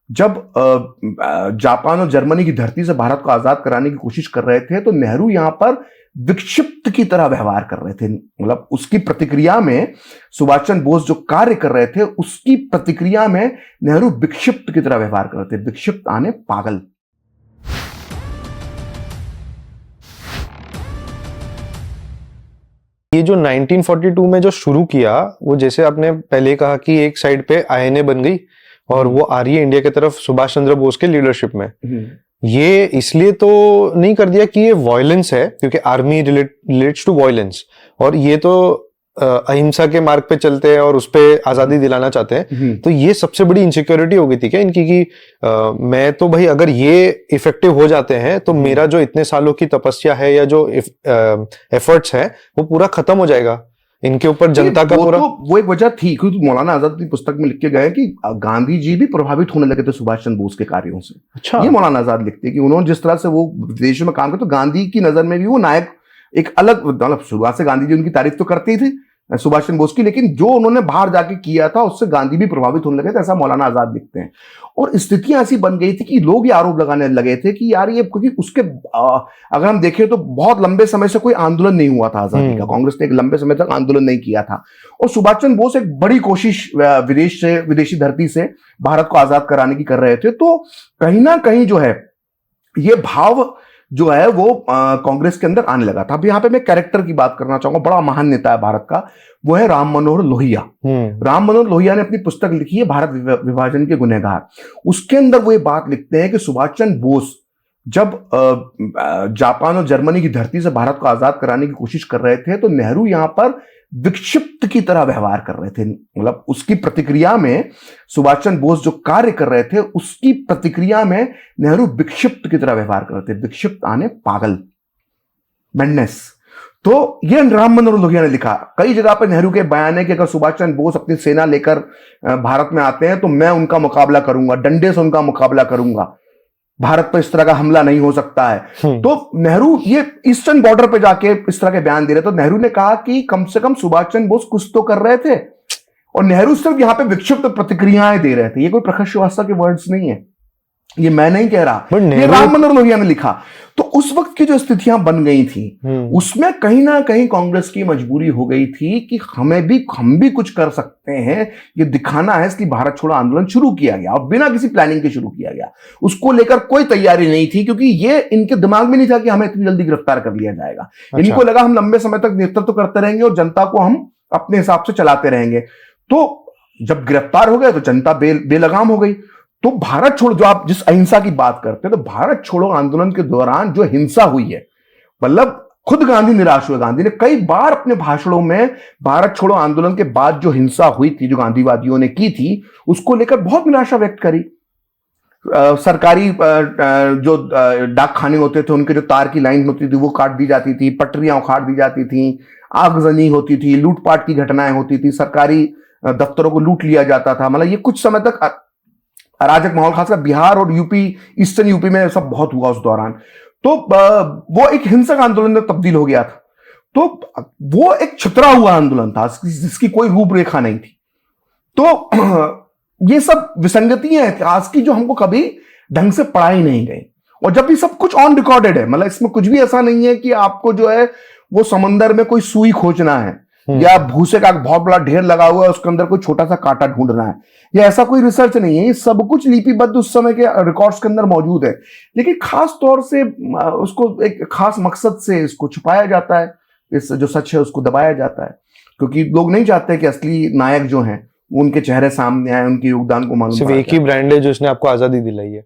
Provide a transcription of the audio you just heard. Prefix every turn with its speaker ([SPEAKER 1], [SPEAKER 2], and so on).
[SPEAKER 1] जब जापान और जर्मनी की धरती से भारत को आजाद कराने की कोशिश कर रहे थे तो नेहरू यहां पर विक्षिप्त की तरह व्यवहार कर रहे थे। मतलब उसकी प्रतिक्रिया में सुभाष चंद्र बोस जो कार्य कर रहे थे उसकी प्रतिक्रिया में नेहरू विक्षिप्त की तरह व्यवहार कर रहे थे। विक्षिप्त आने पागल।
[SPEAKER 2] ये जो 1942 में जो शुरू किया, वो जैसे आपने पहले कहा कि एक साइड पे आईएनए बन गई और वो आ रही है इंडिया की तरफ सुभाष चंद्र बोस के लीडरशिप में। ये इसलिए तो नहीं कर दिया कि ये वायलेंस है, क्योंकि आर्मी रिलेट्स टू वायलेंस, और ये तो अहिंसा के मार्ग पे चलते हैं और उस पे आजादी दिलाना चाहते हैं। तो ये सबसे बड़ी इनसिक्योरिटी हो गई थी क्या इनकी कि मैं तो भाई अगर ये इफेक्टिव हो जाते हैं तो मेरा जो इतने सालों की तपस्या है या जो एफर्ट्स है वो पूरा खत्म हो जाएगा इनके ऊपर, जनता का पूरा।
[SPEAKER 1] तो वो एक वजह थी, क्योंकि मौलाना आजाद अपनी पुस्तक में लिख के गए कि गांधी जी भी प्रभावित होने लगे थे सुभाष चंद्र बोस के कार्यों से।
[SPEAKER 2] अच्छा।
[SPEAKER 1] ये मौलाना आजाद लिखते हैं कि उन्होंने जिस तरह से वो विदेशों में काम किया तो गांधी की नजर में भी वो नायक एक अलग, मतलब शुरुआत से गांधी जी उनकी तारीफ तो करते ही थे सुभाष चंद्र बोस की, लेकिन जो उन्होंने बाहर जाके किया था उससे गांधी भी प्रभावित होने लगे थे, ऐसा मौलाना आजाद लिखते हैं। और स्थितियां ऐसी बन गई थी कि लोग ये आरोप लगाने लगे थे कि यार ये, क्योंकि उसके अगर हम देखें तो बहुत लंबे समय से कोई आंदोलन नहीं हुआ था आजादी का, कांग्रेस ने एक लंबे समय तक आंदोलन नहीं किया था, और सुभाष चंद्र बोस एक बड़ी कोशिश विदेशी धरती से भारत को आजाद कराने की कर रहे थे। तो कहीं ना कहीं जो है ये भाव जो है वो कांग्रेस के अंदर आने लगा था। अब यहाँ पे मैं कैरेक्टर की बात करना चाहूंगा, बड़ा महान नेता है भारत का, वो है राम मनोहर लोहिया। राम मनोहर लोहिया ने अपनी पुस्तक लिखी है भारत विभाजन के गुनहगार। उसके अंदर वो ये बात लिखते हैं कि सुभाष चंद्र बोस जब जापान और जर्मनी की धरती से भारत को आजाद कराने की कोशिश कर रहे थे तो नेहरू यहां पर विक्षिप्त की तरह व्यवहार कर रहे थे। मतलब उसकी प्रतिक्रिया में सुभाष चंद्र बोस जो कार्य कर रहे थे उसकी प्रतिक्रिया में नेहरू विक्षिप्त की तरह व्यवहार कर रहे थे। विक्षिप्त आने पागल, मैडनेस। तो ये राम मनोहर लोहिया ने लिखा। कई जगह पर नेहरू के बयान है कि अगर सुभाष चंद्र बोस अपनी सेना लेकर भारत में आते हैं तो मैं उनका मुकाबला करूंगा, डंडे से उनका मुकाबला करूंगा, भारत पर इस तरह का हमला नहीं हो सकता है। तो नेहरू ये ईस्टर्न बॉर्डर पे जाके इस तरह के बयान दे रहे, तो नेहरू ने कहा कि कम से कम सुभाष चंद्र बोस कुछ तो कर रहे थे, और नेहरू सिर्फ यहां पे विक्षिप्त प्रतिक्रियाएं दे रहे थे। ये कोई प्रखर श्रीवास्तव के वर्ड्स नहीं है, ये मैं नहीं कह रहा, ये राम मनोहर लोहिया ने लिखा। तो उस वक्त की जो स्थितियां बन गई थी उसमें कहीं ना कहीं कांग्रेस की मजबूरी हो गई थी कि हम भी कुछ कर सकते हैं, ये दिखाना है। इसलिए भारत छोड़ो आंदोलन शुरू किया गया और बिना किसी प्लानिंग के शुरू किया गया। उसको लेकर कोई तैयारी नहीं थी, क्योंकि ये इनके दिमाग में नहीं था कि हमें इतनी जल्दी गिरफ्तार कर लिया जाएगा। इनको लगा हम लंबे समय तक नेतृत्व करते रहेंगे और जनता को हम अपने हिसाब से चलाते रहेंगे। तो जब गिरफ्तार हो गए तो जनता बेलगाम हो गई। तो भारत छोड़ो, जो आप जिस अहिंसा की बात करते हैं, तो भारत छोड़ो आंदोलन के दौरान जो हिंसा हुई है, मतलब खुद गांधी निराश हुए। गांधी ने कई बार अपने भाषणों में भारत छोड़ो आंदोलन के बाद जो हिंसा हुई थी, जो गांधीवादियों ने की थी, उसको लेकर बहुत निराशा व्यक्त करी। सरकारी जो डाक खाने होते थे उनके जो तार की लाइन होती थी वो काट दी जाती थी, पटरियां उखाड़ दी जाती थी, आगजनी होती थी, लूटपाट की घटनाएं होती थी, सरकारी दफ्तरों को लूट लिया जाता था। मतलब ये कुछ समय तक अराजक माहौल, खासकर बिहार और यूपी, ईस्टर्न यूपी में सब बहुत हुआ उस दौरान। तो वो एक हिंसक आंदोलन में तब्दील हो गया था। तो वो एक छितरा हुआ आंदोलन था जिसकी कोई रूपरेखा नहीं थी। तो ये सब विसंगतियां हैं इतिहास की जो हमको कभी ढंग से पढ़ाई नहीं गई, और जब भी सब कुछ ऑन रिकॉर्डेड है, मतलब इसमें कुछ भी ऐसा नहीं है कि आपको जो है वो समंदर में कोई सुई खोजना है या भूसे का बहुत बड़ा ढेर लगा हुआ है उसके अंदर कोई छोटा सा कांटा ढूंढना है, या ऐसा कोई रिसर्च नहीं है। ये सब कुछ लिपिबद्ध उस समय के रिकॉर्ड्स के अंदर मौजूद है, लेकिन खास तौर से उसको एक खास मकसद से इसको छुपाया जाता है, इस जो सच है उसको दबाया जाता है, क्योंकि लोग नहीं चाहते कि असली नायक जो हैं उनके चेहरे सामने आए, उनके योगदान को मालूम।
[SPEAKER 2] सिर्फ एक ही ब्रांड है जो इसने आपको आजादी दिलाई है।